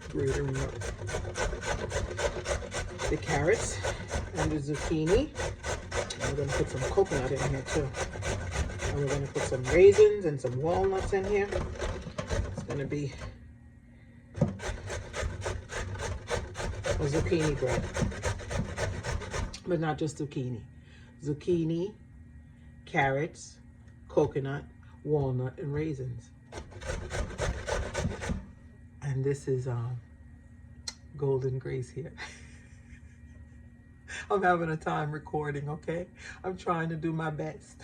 grating up the carrots and the zucchini. And we're going to put some coconut in here too. And we're going to put some raisins and some walnuts in here. It's going to be a zucchini bread. But not just zucchini. Zucchini, carrots, coconut, walnut, and raisins. And this is Golden Grace here. I'm having a time recording, okay? I'm trying to do my best.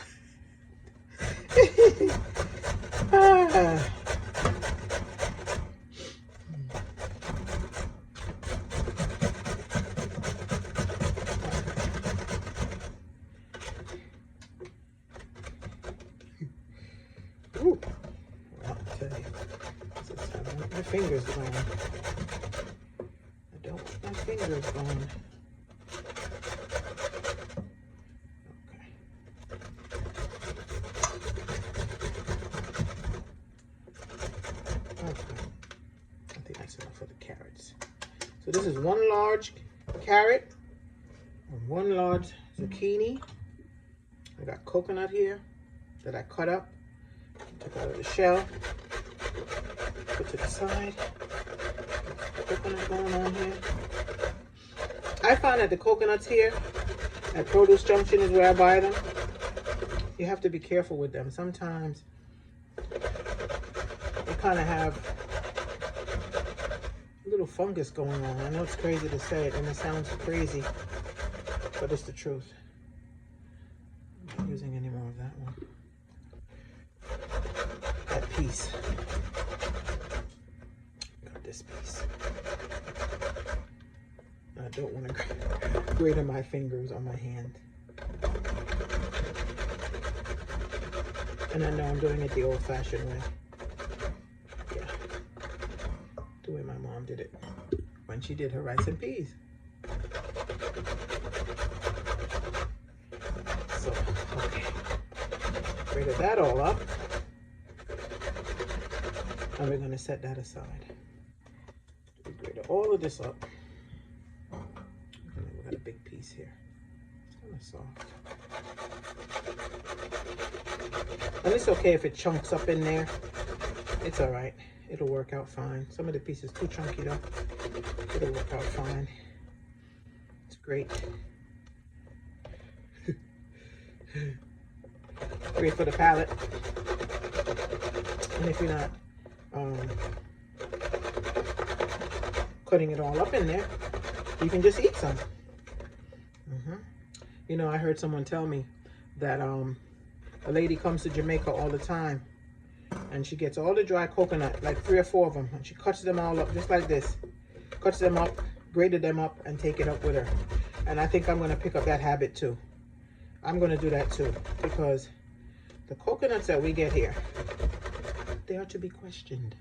Ooh. Well, I'll tell you, I don't want my fingers going. I don't want my fingers going. Okay. Okay. I think that's enough for the carrots. So this is one large carrot and one large zucchini. I got coconut here that I cut up. Took out of the shell, put to the side. Coconut going on here. I found that the coconuts here at Produce Junction is where I buy them. You have to be careful with them. Sometimes they kind of have a little fungus going on. I know it's crazy to say it and it sounds crazy, but it's the truth. I'm not using any more of that one. That piece. Got this piece. I don't want to grate on my fingers on my hand. And I know I'm doing it the old-fashioned way. Yeah. The way my mom did it when she did her rice and peas. So, okay. Grated that all up. And we're going to set that aside. We grated all of this up. And we got a big piece here. It's kind of soft. And it's okay if it chunks up in there. It's all right. It'll work out fine. Some of the pieces too chunky though. It'll work out fine. It's great. Great for the palate. And if you're not cutting it all up in there, you can just eat some. You know, I heard someone tell me that a lady comes to Jamaica all the time and she gets all the dry coconut, like 3 or 4 of them, and she cuts them all up just like this. Cuts them up, grated them up, and take it up with her. And I think I'm going to pick up that habit too. I'm going to do that too, because the coconuts that we get here, they are to be questioned.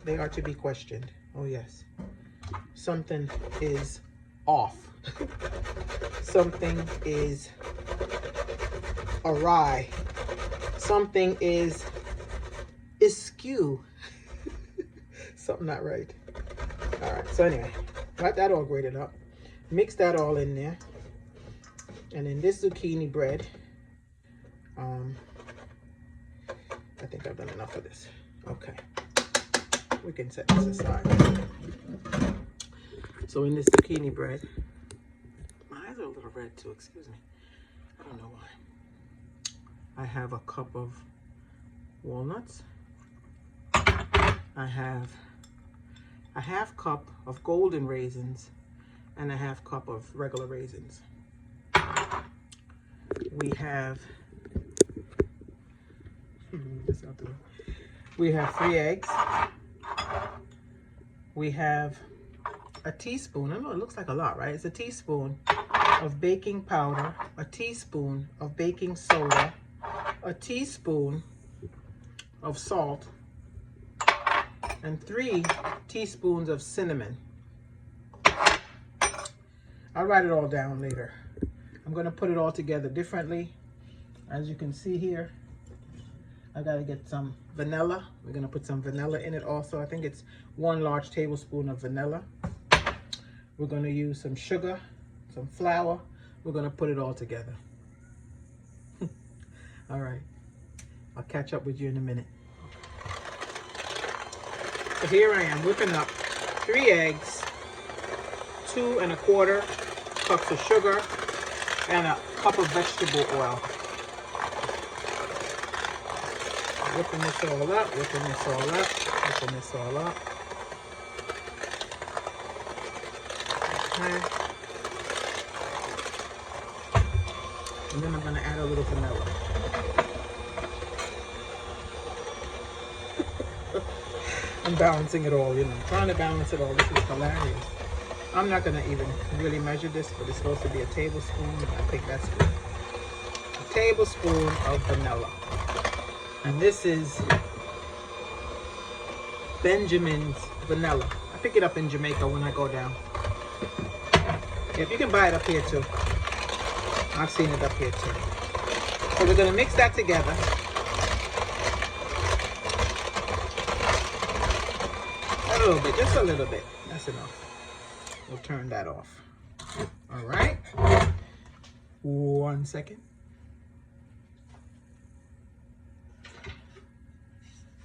They are to be questioned. Oh yes. Something is off. Something is awry. Something is askew. Something not right. All right, so anyway, got that all grated up. Mix that all in there. And in this zucchini bread, I think I've done enough of this. Okay, we can set this aside. So in this zucchini bread, my eyes are a little red too, excuse me. I don't know why. I have a cup of walnuts. I have a half cup of golden raisins and a half cup of regular raisins. We have 3 eggs. We have a teaspoon, I know it looks like a lot, right? It's a teaspoon of baking powder, a teaspoon of baking soda, a teaspoon of salt, and 3 teaspoons of cinnamon. I'll write it all down later. I'm going to put it all together differently. As you can see here, I gotta get some vanilla. We're gonna put some vanilla in it also. I think it's 1 large tablespoon of vanilla. We're gonna use some sugar, some flour. We're gonna put it all together. All right, I'll catch up with you in a minute. So here I am whipping up 3 eggs, 2 1/4 cups of sugar, and a cup of vegetable oil. Whipping this all up, whipping this all up, whipping this all up. Okay. And then I'm going to add a little vanilla. I'm balancing it all, you know, trying to balance it all. This is hilarious. I'm not going to even really measure this, but it's supposed to be a tablespoon. I think that's good. A tablespoon of vanilla. And this is Benjamin's vanilla. I pick it up in Jamaica when I go down. Yep, you can buy it up here too. I've seen it up here too. So we're going to mix that together. A little bit, just a little bit. That's enough. We'll turn that off. All right. 1 second.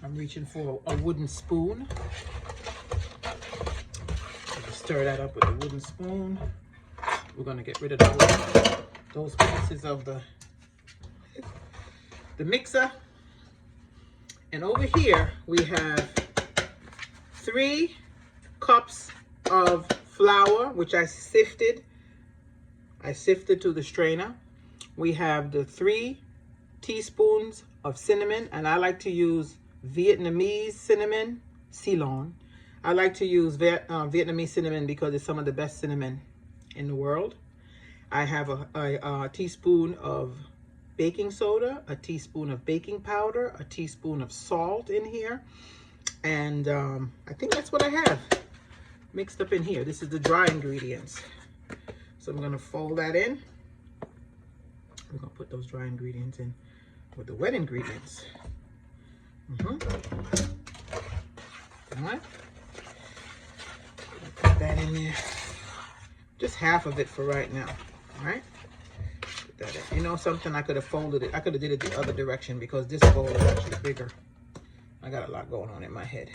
I'm reaching for a wooden spoon. Just stir that up with a wooden spoon. We're gonna get rid of those pieces of the mixer. And over here we have 3 cups of flour, which I sifted. I sifted to the strainer. We have the 3 teaspoons of cinnamon, and I like to use Vietnamese cinnamon, Ceylon. I like to use Vietnamese cinnamon because it's some of the best cinnamon in the world. I have a teaspoon of baking soda, a teaspoon of baking powder, a teaspoon of salt in here. And I think that's what I have mixed up in here. This is the dry ingredients. So I'm going to fold that in. We're going to put those dry ingredients in with the wet ingredients. All right. Put that in there. Just half of it for right now. All right. Put that in. You know something? I could have folded it. I could have did it the other direction because this bowl is actually bigger. I got a lot going on in my head.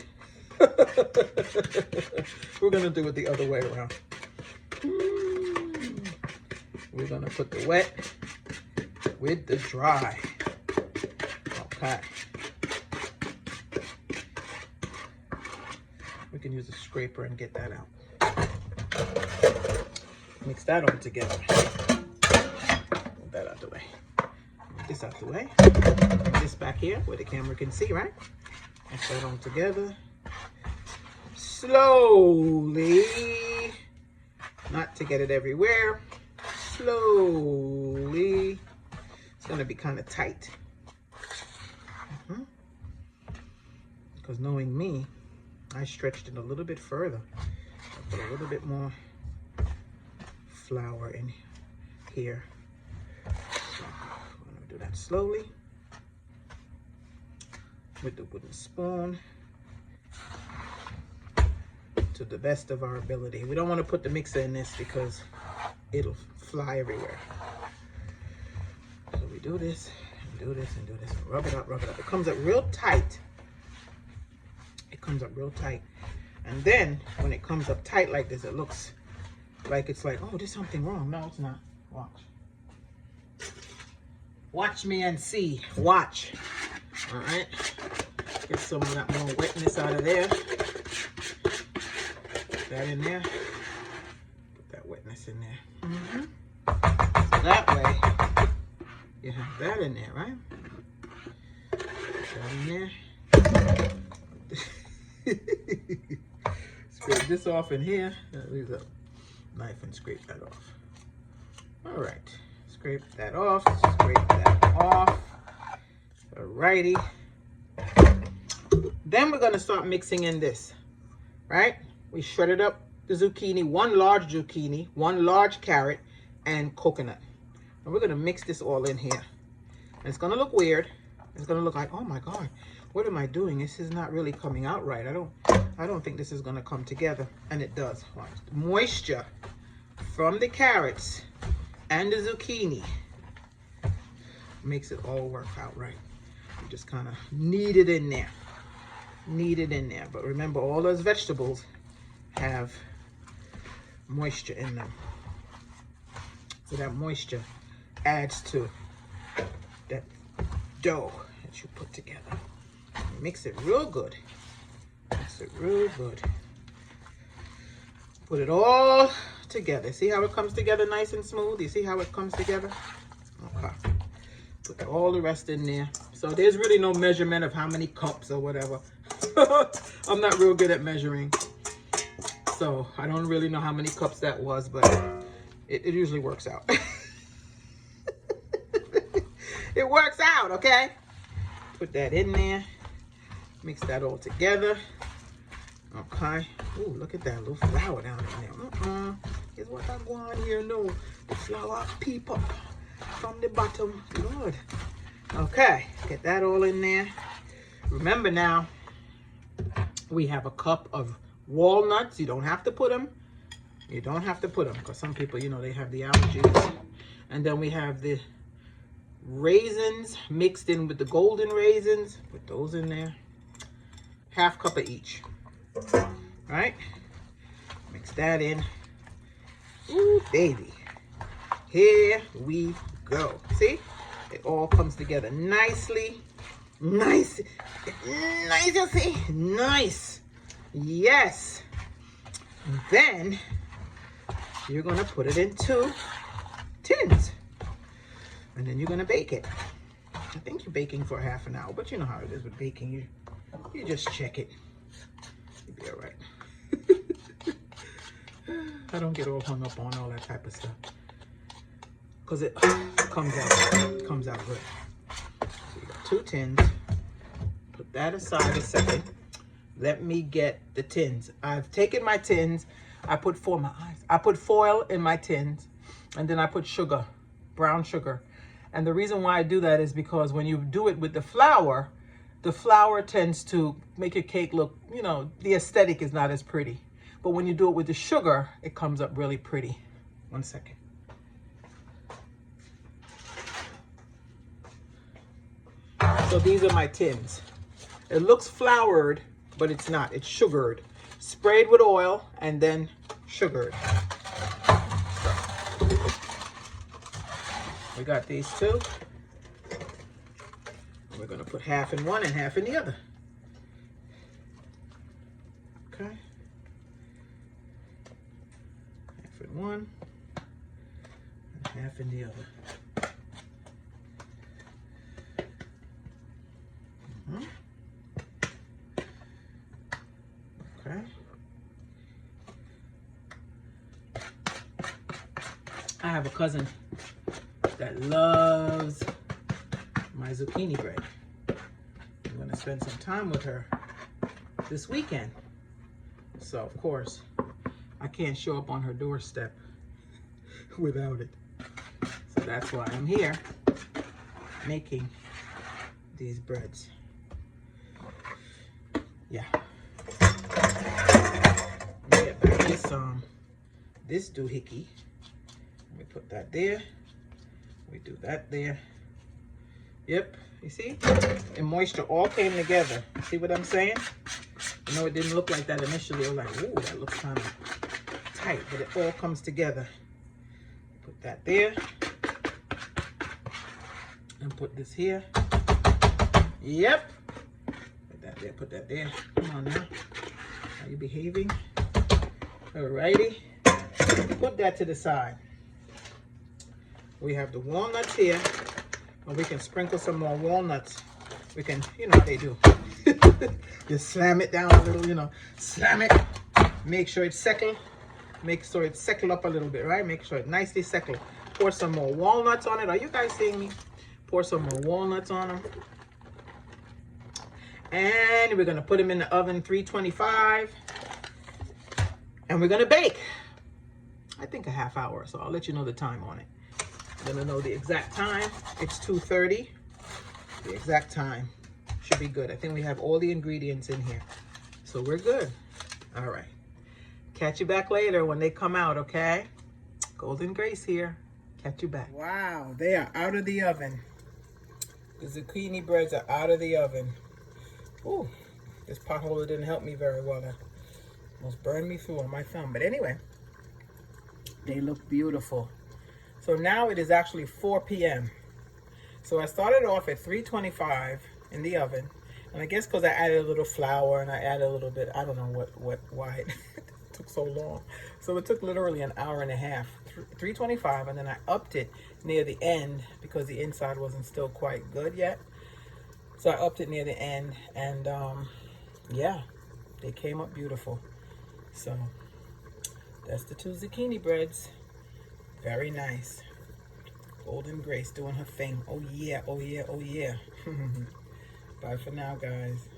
We're gonna do it the other way around. We're gonna put the wet with the dry. Okay. We can use a scraper and get that out. Mix that all together. Move that out the way. Move this out the way. Move this back here where the camera can see, right? Mix that all together. Slowly. Not to get it everywhere. Slowly. It's going to be kind of tight. Because knowing me, I stretched it a little bit further. I put a little bit more flour in here. So I'm going to do that slowly with the wooden spoon to the best of our ability. We don't want to put the mixer in this because it'll fly everywhere. So we do this and do this and do this. Rub it up, rub it up. It comes up real tight. It comes up real tight. And then when it comes up tight like this, it looks like it's like, oh, there's something wrong. No, it's not. Watch. Watch me and see. Watch. All right. Get some of that more wetness out of there. Put that in there. Put that wetness in there. So that way, you have that in there, right? Put that in there. Scrape this off in here. Use a knife and scrape that off. All right. Scrape that off. Scrape that off. Alrighty. Then we're going to start mixing in this, right? We shredded up the zucchini, 1 large zucchini, 1 large carrot, and coconut. And we're going to mix this all in here. And it's going to look weird. It's gonna look like, oh my God, what am I doing? This is not really coming out right. I don't think this is gonna come together. And it does. Watch. Moisture from the carrots and the zucchini makes it all work out right. You just kind of knead it in there. Knead it in there. But remember, all those vegetables have moisture in them. So that moisture adds to that dough that you put together. Mix it real good. Mix it real good. Put it all together. See how it comes together nice and smooth? You see how it comes together? Okay. Put all the rest in there. So there's really no measurement of how many cups or whatever. I'm not real good at measuring. So I don't really know how many cups that was, but it usually works out. It works out, okay? Put that in there. Mix that all together. Okay. Ooh, look at that little flour down in there. Here's what I go on here. No, the flour peep up from the bottom. Good. Okay, get that all in there. Remember now, we have a cup of walnuts. You don't have to put them. You don't have to put them because some people, you know, they have the allergies. And then we have the raisins mixed in with the golden raisins. Put those in there. Half cup of each. Right? Mix that in. Ooh, baby. Here we go. See? It all comes together nicely. Nice. Nice, you see? Nice. Yes. And then you're going to put it into tins. And then you're going to bake it. I think you're baking for half an hour, but you know how it is with baking. You just check it. You'll be all right. I don't get all hung up on all that type of stuff. Because it comes out good. So you got 2 tins. Put that aside a second. Let me get the tins. I've taken my tins. I put foil in my tins. And then I put sugar, brown sugar. And the reason why I do that is because when you do it with the flour tends to make your cake look, you know, the aesthetic is not as pretty. But when you do it with the sugar, it comes up really pretty. 1 second. So these are my tins. It looks floured, but it's not. It's sugared. Sprayed with oil and then sugared. We got these 2. We're going to put half in one and half in the other. Okay. Half in one and half in the other. Okay. I have a cousin that loves my zucchini bread. I'm going to spend some time with her this weekend. So, of course, I can't show up on her doorstep without it. So that's why I'm here making these breads. Yeah. Let me get back this doohickey. Let me put that there. We do that there. Yep, you see? And moisture all came together. See what I'm saying? I know it didn't look like that initially. I was like, ooh, that looks kind of tight, but it all comes together. Put that there. And put this here. Yep. Put that there, put that there. Come on now. Are you behaving? Alrighty. Put that to the side. We have the walnuts here. And we can sprinkle some more walnuts. We can, you know what they do. Just slam it down a little, you know. Slam it. Make sure it's settled. Make sure it's settled up a little bit, right? Make sure it's nicely settled. Pour some more walnuts on it. Are you guys seeing me? Pour some more walnuts on them. And we're going to put them in the oven, 325. And we're going to bake. I think a half hour, so I'll let you know the time on it. I'm going to know the exact time. It's 2:30. The exact time should be good. I think we have all the ingredients in here. So we're good. All right. Catch you back later when they come out, okay? Golden Grace here. Catch you back. Wow, they are out of the oven. The zucchini breads are out of the oven. Ooh, this pot holder didn't help me very well. That almost burned me through on my thumb. But anyway, they look beautiful. So now it is actually 4 p.m. So I started off at 325 in the oven. And I guess because I added a little flour and I added a little bit, I don't know why it took so long. So it took literally an hour and a half, 325, and then I upped it near the end because the inside wasn't still quite good yet. So I upped it near the end, and yeah, they came up beautiful. So that's the 2 zucchini breads. Very nice. Golden Grace doing her thing. Oh yeah, oh yeah, oh yeah. Bye for now, guys.